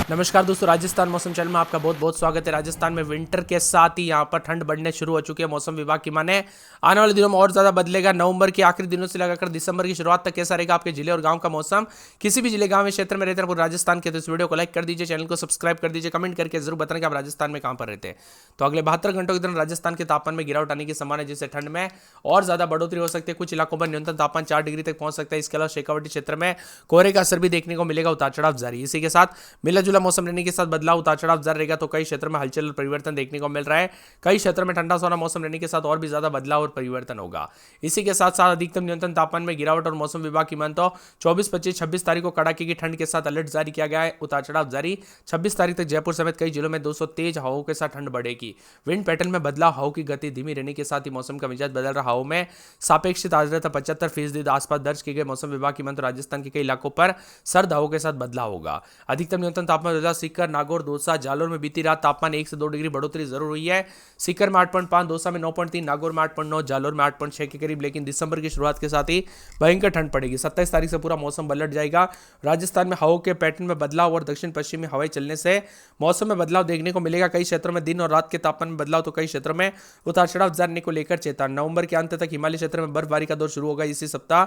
नमस्कार दोस्तों, राजस्थान मौसम चैनल में आपका बहुत बहुत स्वागत है। राजस्थान में विंटर के साथ ही यहाँ पर ठंड बढ़ने शुरू हो चुकी है। मौसम विभाग की माने आने वाले दिनों में और ज्यादा बदलेगा। नवंबर के आखिरी दिनों से लगाकर दिसंबर की शुरुआत तक कैसा रहेगा आपके जिले और गांव का मौसम। किसी भी जिले गांव में क्षेत्र में रहते हैं पूरे राजस्थान के, तो इस वीडियो को लाइक कर दीजिए, चैनल को सब्सक्राइब कर दीजिए, कमेंट करके जरूर बताएं कि आप राजस्थान में कहां पर रहते हैं। तो अगले 72 घंटों के दौरान राजस्थान के तापमान में गिरावट आने की संभावना है, जिससे ठंड में और ज्यादा बढ़ोतरी हो सकती है। कुछ इलाकों पर न्यूनतम तापमान 4 डिग्री तक पहुंच सकता है। इसके अलावा शेखावाटी क्षेत्र में कोहरे का असर भी देखने को मिलेगा। उतार चढ़ाव जारी। इसी के साथ मिला जुला मौसम रहने के साथ बदलाव उतार चढ़ाव जारी रहेगा। तो कई क्षेत्र में हलचल और परिवर्तन देखने को मिल रहा है। कई क्षेत्रों में ठंडा सोना मौसम रहने के साथ और भी ज्यादा बदलाव और परिवर्तन होगा। इसी के साथ साथ अधिकतम न्यूनतम तापमान में गिरावट और मौसम विभाग की मानता 24, 25, 26 तारीख को कड़ाके की ठंड के साथ अलर्ट जारी किया गया है। उतार चढ़ाव जारी। 26 तारीख तक जयपुर समेत कई जिलों में 200 तेज हवाओं के साथ ठंड बढ़ेगी। विंड पैटर्न में बदलाव, हवाओं की गति धीमी रहने के साथ ही मौसम का मिजाज बदल रहा। हवाओं में सापेक्षिक आर्द्रता 75% आसपास दर्ज की गई। मौसम विभाग की मानता राजस्थान के कई इलाकों पर सर्द हवाओं के साथ बदलाव होगा। अधिकतम न्यूनतम तापमान बदलाव। सीकर, नागौर, दौसा, जालोर में बीती रात तापमान 1 से 2 डिग्री बढ़ोतरी जरूर हुई है। सीकर में 8.5, दौसा में 9.3, नागौर में 8.9, जालोर में 8.6 के करीब। लेकिन दिसंबर की शुरुआत के साथ ही भयंकर ठंड पड़ेगी। 27 तारीख से पूरा मौसम पलट जाएगा। राजस्थान में हवाओं के पैटर्न में बदलाव और दक्षिण पश्चिमी हवाएं चलने से मौसम में बदलाव देखने को मिलेगा। कई क्षेत्रों में दिन और रात के तापमान में बदलाव, तो कई क्षेत्रों में उतार चढ़ाव जानने को लेकर चेतावनी। नवंबर के अंत तक हिमालय क्षेत्र में बर्फबारी का दौर शुरू होगा। इसी सप्ताह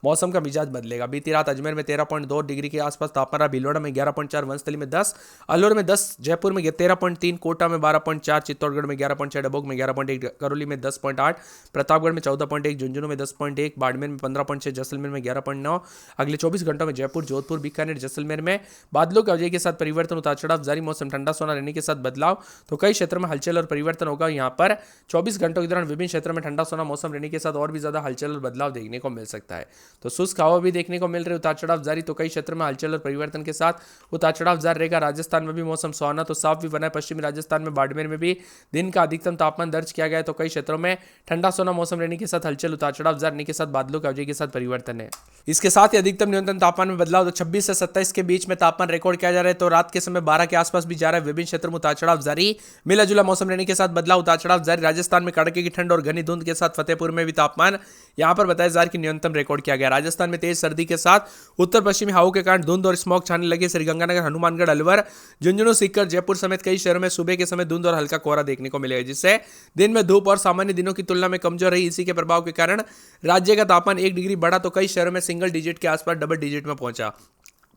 मौसम का मिजाज बदलेगा। बीती रात अजमेर में 13.2 डिग्री के आसपास तापमान रहा। भीलवाड़ा में 11.4, वंशतली में 10, अलवर में 10, जयपुर में 13.3, कोटा में 12.4, चित्तौड़गढ़ में 11.6, डबोक में 11.1, करौली में 10.8, प्रतापगढ़ में 14.1, झुंझुनू में 10.1, बाड़मेर में 15.6, जैसलमेर में 11.9। अगले 24 घंटों में जयपुर, जोधपुर, बीकानेर, जैसलमेर में बादलों की वजह के साथ परिवर्तन, उतार चढ़ाव जारी। मौसम ठंडा सोना रहने के साथ बदलाव, तो कई क्षेत्रों में हलचल और परिवर्तन होगा। यहाँ पर 24 घंटों के दौरान विभिन्न क्षेत्रों में ठंडा सोना मौसम रहने के साथ और भी ज्यादा हलचल और बदलाव देखने को मिल सकता है। तो शुष्क हवा भी देखने को मिल रही, उतार चढ़ाव जारी। तो कई क्षेत्रों में हलचल और परिवर्तन के साथ उतार चढ़ाव जारी रहेगा। राजस्थान में भी मौसम सुहाना तो साफ भी बना है। पश्चिमी राजस्थान में बाड़मेर में भी दिन का अधिकतम तापमान दर्ज किया गया है। तो कई क्षेत्रों में ठंडा सोना मौसम रहने के साथ हलचल, उतार चढ़ाव जारी के साथ बादलों की वजह के साथ परिवर्तन है। इसके साथ ही अधिकतम न्यूनतम तापमान में बदलाव, तो 26 से 27 के बीच में तापमान रिकॉर्ड किया जा रहा है। तो रात के समय 12 के आसपास भी जा रहा है। विभिन्न क्षेत्रों में उतार चढ़ाव जारी। मिला जुला मौसम रहने के साथ बदलाव, उतार चढ़ाव जारी। राजस्थान में कड़के की ठंड और घनी धुंध के साथ फतेहपुर में भी तापमान यहां पर बताया जा रहा है कि न्यूनतम रिकॉर्ड किया गया। राजस्थान में तेज सर्दी के साथ उत्तर पश्चिमी हवाओं के कारण धुंध और स्मॉग छाने लगे। श्रीगंगानगर, हनुमानगढ़, अलवर, झुंझुनू, सीकर, जयपुर समेत कई शहरों में सुबह के समय धुंध और हल्का कोहरा देखने को मिलेगा, जिससे दिन में धूप और सामान्य दिनों की तुलना में कमजोर रही। इसी के प्रभाव के कारण राज्य का तापमान 1 डिग्री बढ़ा, तो कई शहरों में सिंगल डिजिट के आसपास डबल डिजिट में पहुंचा।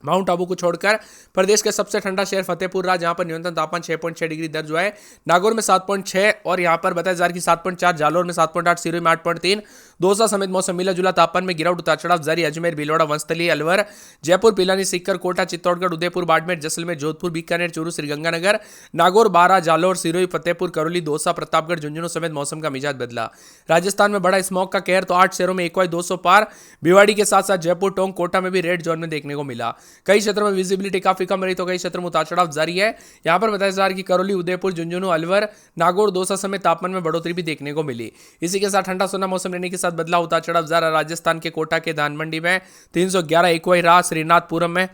माउंट आबू को छोड़कर प्रदेश का सबसे ठंडा शहर फतेहपुर रहा, जहां पर न्यूनतम तापमान 6.6 डिग्री दर्ज हुआ है। नागौर में 7.6 और यहां पर बताया जा रहा है कि 7.4, जालोर में 7.8, सिरोही में 8.3, दौसा समेत मौसम मिला जुला तापमान में गिरावट, उतार चढ़ाव जारी। अजमेर, भीलवाड़ा, वंशतली, अलवर, जयपुर, पिलानी, सीकर, कोटा, चित्तौड़गढ़, उदयपुर, बाड़मेर, जैसलमेर, जोधपुर, बीकानेर, चूरू, श्रीगंगानगर, नागौर, बारा, जालोर, सिरोही, फतेहपुर, करौली, दौसा, प्रतापगढ़, झुंझुनू समेत मौसम का मिजाज बदला। राजस्थान में बड़ा स्मॉग का कहर, तो 8 शहरों में एक्वाई 200 पार। भिवाड़ी के साथ साथ जयपुर, टोंक, कोटा में भी रेड जोन में देखने को मिला। कई क्षेत्रों में विजिबिलिटी काफी कम रही, तो कई क्षेत्रों में उतार चढ़ाव जारी है। यहां पर बताया जा रहा है कि करौली, उदयपुर, झुंझुनू, अलवर, नागौर, दौसा समेत तापमान में बढ़ोतरी भी देखने को मिली। इसी के साथ ठंडा सोना मौसम रहने के साथ बदलाव, उतार चढ़ाव जारी। राजस्थान के कोटा के धानमंडी में 311 एक्वाई रहा। श्रीनाथपुरम में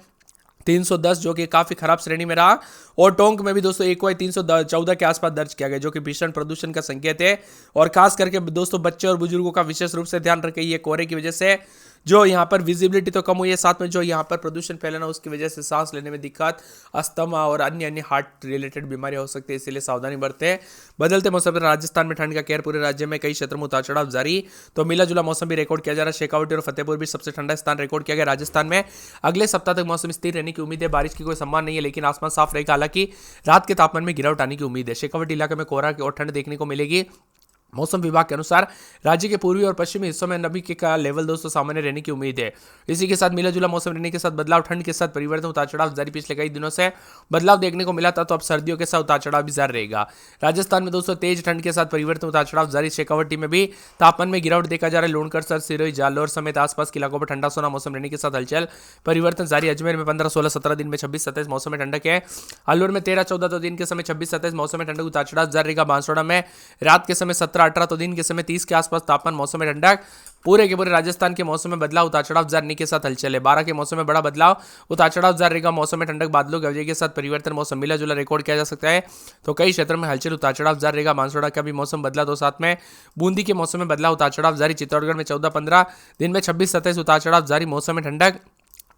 310 जो कि काफी खराब श्रेणी में रहा, और टोंक में भी दोस्तों एक्वाई 314 के आसपास दर्ज किया गया, जो कि भीषण प्रदूषण का संकेत है। और खास करके दोस्तों बच्चे और बुजुर्गों का विशेष रूप से ध्यान रखें। ये कोहरे की वजह से जो यहाँ पर विजिबिलिटी तो कम हुई है, साथ में जो यहाँ पर प्रदूषण फैलाना उसकी वजह से सांस लेने में दिक्कत, अस्थमा और अन्य अन्य हार्ट रिलेटेड बीमारियां हो सकती है, इसलिए सावधानी बरतें। बदलते मौसम पर राजस्थान में ठंड का कहर, पूरे राज्य में कई क्षेत्रों में उतार चढ़ाव जारी। तो मिला जुला मौसम भी रिकॉर्ड किया जा रहा है। शेखावाटी और फतेहपुर भी सबसे ठंडा स्थान रिकॉर्ड किया गया। राजस्थान में अगले सप्ताह तक मौसम स्थिर रहने की उम्मीद है। बारिश की कोई संभावना नहीं है, लेकिन आसमान साफ रहेगा। हालांकि रात के तापमान में गिरावट आने की उम्मीद है। शेखावाटी इलाके में कोहरा और ठंड देखने को मिलेगी। मौसम विभाग के अनुसार राज्य के पूर्वी और पश्चिमी हिस्सों में नमी का लेवल दोस्तों सामान्य रहने की उम्मीद है। इसी के साथ मिला जुला मौसम रहने के साथ बदलाव, ठंड के साथ परिवर्तन, उतार चढ़ाव जारी। पिछले कई दिनों से बदलाव देखने को मिला था, तो अब सर्दियों के साथ उतार चढ़ाव भी जारी रहेगा। राजस्थान में दोस्तों तेज ठंड के साथ परिवर्तन, उतार चढ़ाव जारी। शेखावाटी में भी तापमान में गिरावट देखा जा रहा है। लोणकर, सिरोही, जालोर समेत आसपास के इलाकों पर ठंडा सोना मौसम रहने के साथ हलचल परिवर्तन जारी। अजमेर में 15, 16, 17 दिन में 26, 27 मौसम में ठंडक है। अलवर में 13, 14 तो दिन के समय 26, 27 मौसम में ठंडक, उतार चढ़ाव जारी रहेगा। बांसवाड़ा में रात के समय 17, 18 तो दिन के समय 30 के आसपास तापमान, मौसम में ठंडक। पूरे के पूरे राजस्थान के मौसम में बदलाव, उतार चढ़ाव जारी के साथ हलचल है। 12 के मौसम में बड़ा बदलाव, उतार चढ़ाव जारी रहेगा। मौसम में ठंडक, बादलों की वजह के साथ परिवर्तन, मौसम मिला जुला रिकॉर्ड किया जा सकता है। तो कई क्षेत्रों में हलचल, उतार चढ़ाव जारी रहेगा। बांसवाड़ा का भी मौसम बदला, तो साथ में बूंदी के मौसम में बदलाव, उतार चढ़ाव जारी। चित्तौड़गढ़ में 14, 15 दिन में 26, 27 उतार चढ़ाव जारी। मौसम में ठंडक,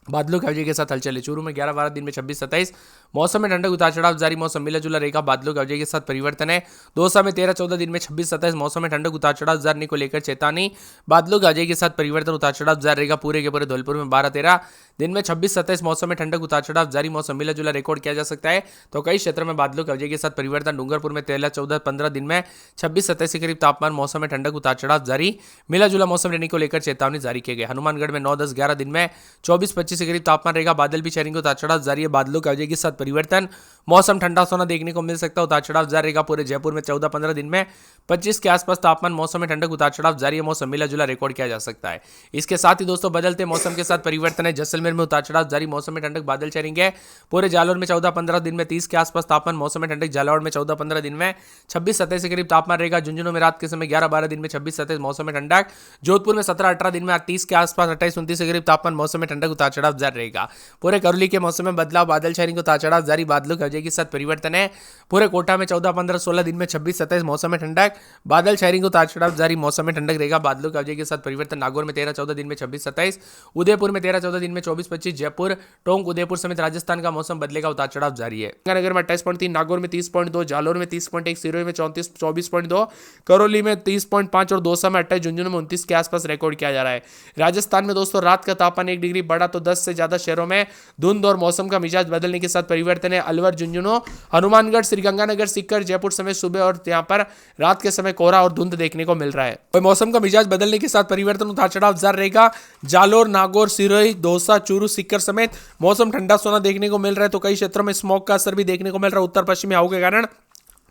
बादलों की अवधि के साथ हलचल है। चूरू में 11-12 दिन में 26-27 मौसम में ठंडक उतार चढ़ाव जारी, मौसम मिला जुला रहेगा। बादलों की अवधि के साथ परिवर्तन है। दौसा में 13-14 दिन में 26-27 मौसम में ठंडक उतार चढ़ाव जारी को लेकर चेतावनी। बादलों की अवधि के साथ परिवर्तन उतार चढ़ाव जारी रहेगा। पूरे के पूरे धौलपुर में 12-13 दिन में 26-27 मौसम में ठंडक उतार चढ़ाव जारी, मौसम मिला जुला रिकॉर्ड किया जा सकता है। तो कई क्षेत्रों में बादलों की अवधि के साथ परिवर्तन। डूंगरपुर में 13-14-15 दिन में 26-27 के करीब तापमान, मौसम में ठंडक उतार चढ़ाव जारी, मिला जुला मौसम रहने को लेकर चेतावनी जारी की गई। हनुमानगढ़ में 9-10-11 दिन में 24-25 के करीब तापमान रहेगा। बादल भी चढ़ेंगे, उतार चढ़ाव जारी है। बादलों की अवधि के साथ परिवर्तन, मौसम ठंडा सोना देखने को मिल सकता है। उतार चढ़ाव जारी रहेगा। पूरे जयपुर में 14-15 दिन में 25 के आसपास तापमान, मौसम में ठंडक उतार चढ़ाव जारी है। मौसम मिला जुला रिकॉर्ड किया जा सकता है। इसके साथ ही दोस्तों बदलते मौसम के साथ परिवर्तन है। जैसलमेर में उतार चढ़ाव जारी, मौसम में ठंडक, बादल चढ़ेंगे। पूरे जालौर में 14-15 दिन में 30 के आसपास तापमान, मौसम में ठंडक। जालौर में 14-15 दिन में 26-27 के करीब तापमान रहेगा। झुंझुनू में रात के समय 11-12 दिन में 26-27 मौसम में ठंडक। जोधपुर में 17-18 दिन में 30 के आसपास 28-29 के करीब तापमान, मौसम में ठंडक, उतार चढ़ाव जारी रहेगा। पूरे करौली के मौसम में बदलाव, बादल छाएंगे, उतार चढ़ाव जारी, बादलों की अवधि के साथ परिवर्तन है। पूरे कोटा में 14-15-16 दिन में 26-27 मौसम में ठंडक, बादल छाएंगे, उतार चढ़ाव जारी, मौसम में ठंडक रहेगा। बादलों की अवधि के साथ परिवर्तन। नागौर में 13-14 दिन में 26-27, उदयपुर में 13-14 दिन में 24-25, जयपुर, टोंक, उदयपुर समेत राजस्थान का मौसम बदलेगा, उतार चढ़ाव जारी है। गंगानगर में 28.3, नागौर में 30.2, जालौर में 30.1, सिरोही में 24.2, करौली में 30.5 और दौसा में 28, झुंझुनू में 29 के आसपास रिकॉर्ड किया जा रहा है। राजस्थान में दोस्तों रात का तापमान 1 डिग्री बढ़ा तो 10 से ज्यादा शहरों में धुंध और मौसम का मिजाज बदलने के साथ परिवर्तन है। अलवर, झुंझुनू, हनुमानगढ़, श्रीगंगानगर, सीकर, जयपुर समेत सुबह और यहाँ पर रात के समय कोहरा और धुंध देखने को मिल रहा है। और मौसम का मिजाज बदलने के साथ परिवर्तन, उतार चढ़ाव जारी रहेगा। जालोर, नागौर, सिरोही, दौसा, चूरू, सीकर समेत मौसम ठंडा सोना देखने को मिल रहा है। तो कई क्षेत्रों में स्मॉग का असर भी देखने को मिल रहा है। उत्तर पश्चिमी हवाओं के कारण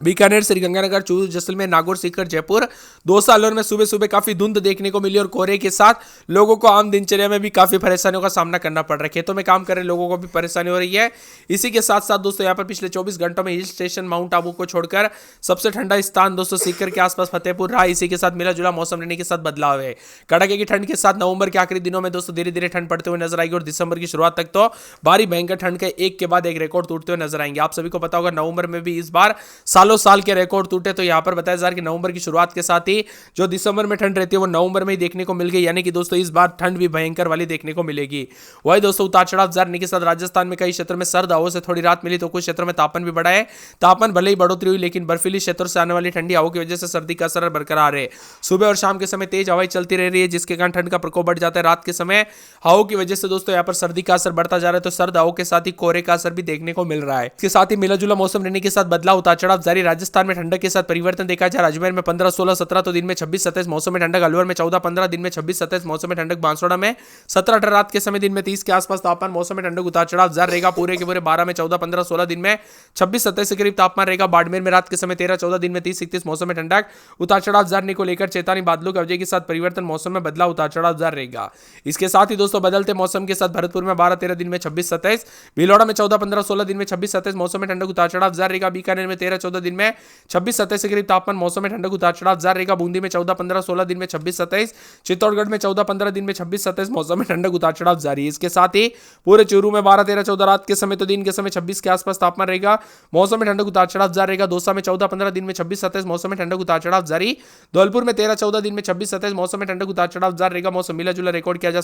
बीकानेर, श्रीगंगानगर, चूरू, जैसलमेर, नागौर, सीकर, जयपुर, दौसा, अलवर में सुबह सुबह काफी धुंध देखने को मिली और कोहरे के साथ लोगों को आम दिनचर्या में भी काफी परेशानियों का सामना करना पड़ रहा है। खेतों में काम कर रहे लोगों को भी परेशानी हो रही है। इसी के साथ साथ दोस्तों यहाँ पर पिछले 24 घंटों में हिल स्टेशन माउंट आबू को छोड़कर सबसे ठंडा स्थान दोस्तों सीकर के आसपास फतेहपुर रहा। इसी के साथ मिला जुला मौसम रहने के साथ बदलाव है। कड़ाके की ठंड के साथ नवंबर के आखिरी दिनों में दोस्तों धीरे धीरे ठंड पड़ते हुए नजर आएगी और दिसंबर की शुरुआत तक तो भारी भयंकर ठंड के एक के बाद एक रिकॉर्ड टूटते हुए नजर आएंगे। आप सभी को पता होगा नवंबर में भी इस बार सालों साल के रिकॉर्ड टूटे। तो यहां पर बताया जा रहा है कि नवंबर की शुरुआत के साथ ही जो दिसंबर में ठंड रहती है वो नवंबर में ही देखने को मिल गई, यानी कि दोस्तों इस बार ठंड भी भयंकर वाली देखने को मिलेगी। वही दोस्तों उतार चढ़ाव जारी के साथ राजस्थान में कई क्षेत्रों में सर्द हवाओं से थोड़ी राहत मिली तो कुछ क्षेत्रों में तापमान भी बढ़ा है। तापमान भले ही बढ़ोतरी हुई लेकिन बर्फीली क्षेत्रों से आने वाली ठंडी हवाओं की वजह से सर्दी का असर बरकरार है। सुबह और शाम के समय तेज हवाएं चलती रह रही है जिसके कारण ठंड का प्रकोप बढ़ जाता है। रात के समय हवाओं की वजह से दोस्तों यहाँ पर सर्दी का असर बढ़ता जा रहा है। तो सर्द हवाओं के साथ ही कोहरे का असर भी देखने को मिल रहा है। इसके साथ ही मिला जुला मौसम रहने के साथ बदलाव, उतार चढ़ाव जारी। राजस्थान में ठंडक के साथ परिवर्तन देखा जाए। अजमेर में 15-16-17 तो दिन में 26-27 मौसम में ठंडक। अलवर में 14-15 दिन में 26-27 मौसम में ठंडक। बांसवाड़ा में 17-18 रात के समय दिन में 30 के आसपास तापमान, मौसम में ठंडक, उतार चढ़ाव जारी रहेगा। पूरे के पूरे 12 में 14-15-16 दिन में 26-27 के करीब तापमान रहेगा। बाड़मेर में रात के समय 13-14 दिन में 30-31 मौसम में ठंडक, उतार चढ़ाव जारी को लेकर चेतावनी। बादलों की अवधि के साथ परिवर्तन, मौसम में बदलाव, उतार चढ़ाव जारी रहेगा। इसके साथ ही दोस्तों बदलते मौसम के साथ भरतपुर में 12-13 दिन में 26-27, भीलवाड़ा में 14-15-16 दिन में 26-27 मौसम में ठंडक, उतार चढ़ाव जारी रहेगा। बीकानेर में 13-14 दिन में 26-27 के करीब तापमान, मौसम में ठंडक, उतार चढ़ाव जारी रहेगा। बूंदी में 14-15-16 दिन में 26-27, चित्तौड़गढ़ में 14-15 दिन में 26-27 मौसम में ठंडक, उतार चढ़ाव जारी है। इसके साथ ही पूरे चूरू में 12-13-14 रात के समय तो दिन के समय 26 के आसपास तापमान रहेगा। मौसम में ठंडक, उतार चढ़ाव जारी रहेगा। दौसा में 14-15 दिन में 26-27 मौसम में ठंडक, उतार चढ़ाव जारी। धौलपुर में 13-14 दिन में 26-27 मौसम में ठंडक, उतार चढ़ाव जारी रहेगा। मौसम मिला जुला रिकॉर्ड किया जा